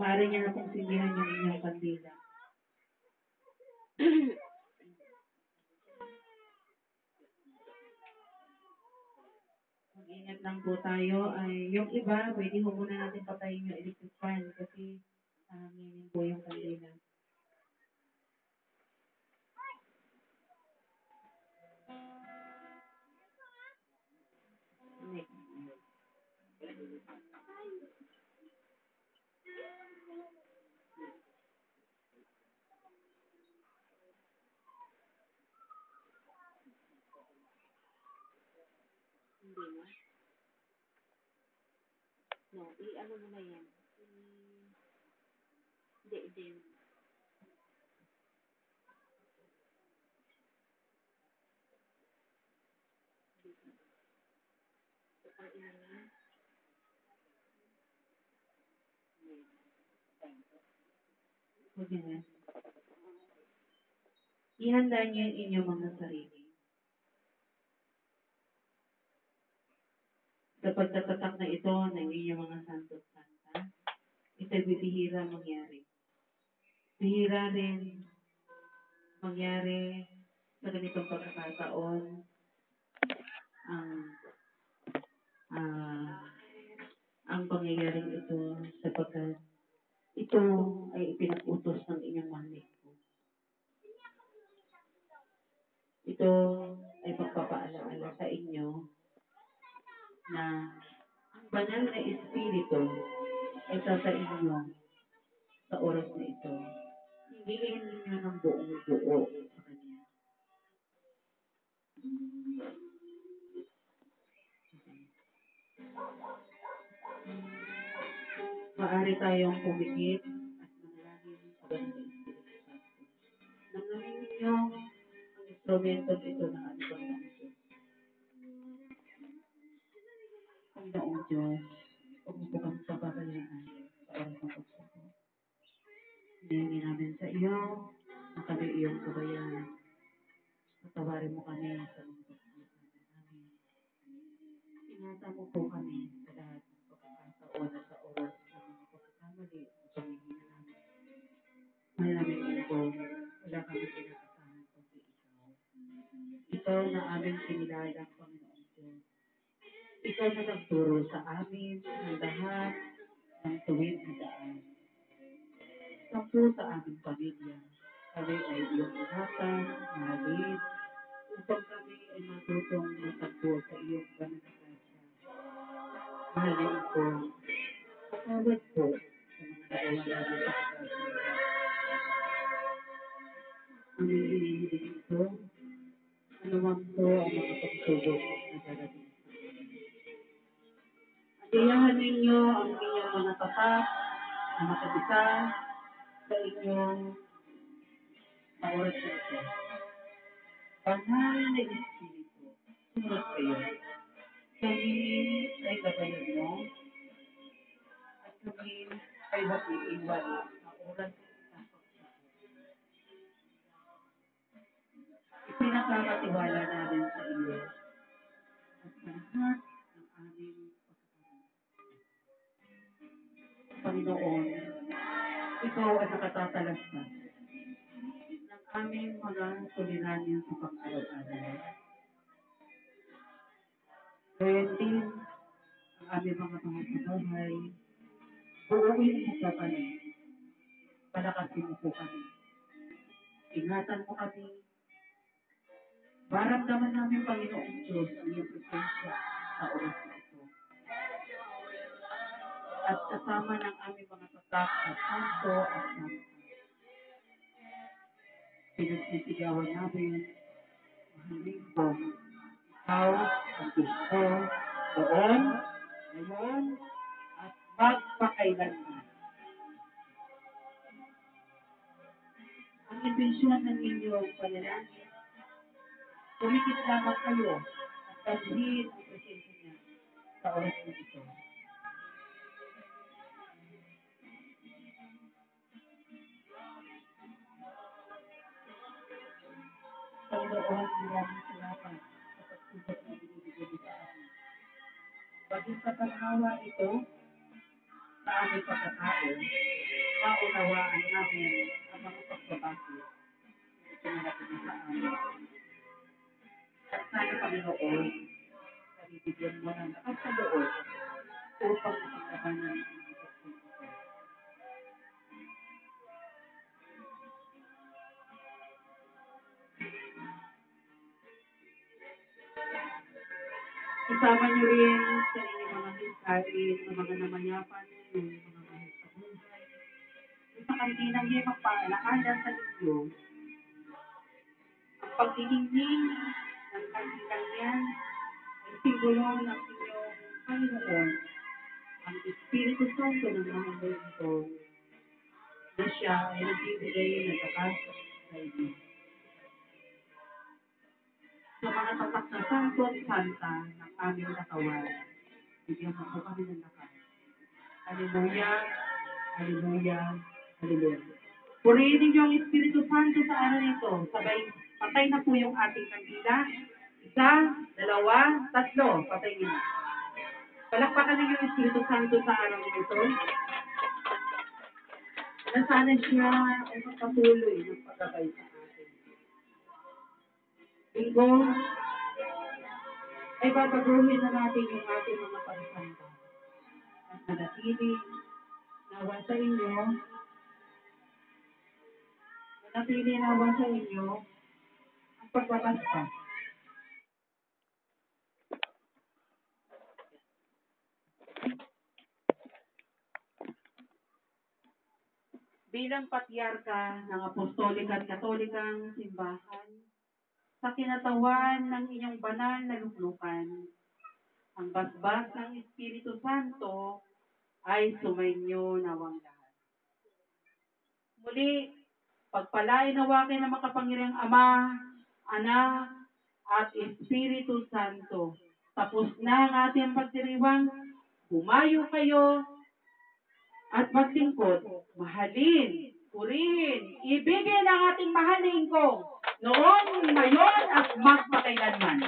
Maaari niyo na pong sindihan yung inyong kandila. Mag-ingat lang po tayo. Ay, yung iba, pwede mo muna natin patayin yung electric fan kasi hanginin po yung kandila. Next. Hindi na. No, i-ano mo na yan. Hindi. Ang ina niya. Huwag na. Ihanda niyo yung inyong mga sarili. inyong mga santos santa, ito'y bibihira mangyari. Bihira rin mangyari sa ganitong pagkakataon ang ah, ang pangyayaring ito sapagkat ito ay ipinag-utos ng inyong mahal. Ito ay pagpapaalaala sa inyo na ang banal na Espiritu ay sa inyo sa oras na ito. Hingin ninyo ng buong buo sa Kanya. Maaari tayong pumikit at manalangin sa banal na Espiritu Santo. Nangangin ninyo ang instrumento ito ng ating Panginoon Diyos. Panginoong Diyos, huwag mo po kami papabayaan sa oras ng pagsubok. Hinihingi namin sa iyo na kami iyong kabayan. Patawarin mo kami sa mga pagkakamali namin. Ingatan mo po kami sa lahat ng pagkakataon at sa oras ng mga pagkakamali at pamihina namin. Mahal namin po, wala kami pinakasahan kundi ikaw. Ikaw na aming kinilala, Panginoon Diyos. Ikaw na nagturo sa amin ng lahat ng tuwid na daan. Sampu sa aming pamilya. Kami ay iyong ingatan, mahalin, upang kami ay matutong matagpo sa iyong banal na grasya. Mahalin po, patawad po sa mga nagawa namin sa pagkakasala. Aming hinihiling ito, anuman po ang mga pagsubok na darating sa amin. Adiyahan ninyo ang inyong mga tapat na makabisa sa inyong sa oras na ito. Banal na Espiritu, sumunod kayo. Kami ay gabayan mo at kami ay huwag iiwan sa oras na pagsubok. Ipinagkakatiwala namin sa iyo at sa lahat ng aming pagkakamali. Panginoon, ikaw ay nakatatalastas ng aming mga suliranin sa pang-araw-araw. Gayon din ang aming mga mahal sa buhay, buuin mo pa kami, palakasin mo po kami. Ingatan mo kami, maramdaman namin, Panginoong Diyos, ang iyong presensya sa oras na ito. At kasama ng aming mga tatak at santo at santa, pinagsisigawan namin, mahalin po, ikaw ang gusto, doon, ngayon, at magpakailanman. Ang intensyon ng inyong panalangin, tumikit lamang kayo at dalhin ang presensya niya sa oras na ito. Panginoon, maraming salamat sa pagsubok na binibigay mo sa amin. Baging sa paghawa ito sa aming pagkatao, maunawaan namin ang mga pagbabago na pinalaki mo sa amin. At sana, Panginoon, nabibigyan mo ng lakas sa loob upang mapaglabanan ang mga pagsubok ito. Isama niyo rin sa inyong mga mensahe, sa mga namayapan ninyo, mga mahal sa buhay. Sa kantinang niya magpaalaala sa inyo, ang pagdidingning ng kantinang yan ay simbolo ng inyong Panginoon, ang Espiritu Santo ng mga ito, na siya ay nagbibigay ng lakas sa inyo. Sa mga tatak na santo at santa ng aming katawan, bigyan mo po kami ng lakas. Hallelujah, hallelujah, hallelujah. Purihin ninyo ang Espiritu Santo sa araw nito. Sabay, patay na po yung ating kandila. 1, 2, 3, patay niyo. Palakpakan niyo yung Espiritu Santo sa araw nito. Na sana siya ay magpatuloy ng paggabay sa atin. Linggo, ay babaguhin na natin yung ating mga pagsamba. At manatili, nawa sa inyo, manatili nawa sa inyo, ang pagpapaspas. Bilang patriarka ng Apostolik at Katolikang Simbahan, sa kinatawan ng inyong banal na luklukan, ang basbas ng Espiritu Santo ay sumainyo nawang lahat. Muli, pagpalain nawa kayo ng makapangyarihang Ama, Anak, at Espiritu Santo. Tapos na ang ating pagdiriwang, humayo kayo at maglingkod, mahalin, purihin, ibigin ang ating mahalin ko noon, ngayon, at magpakailanman.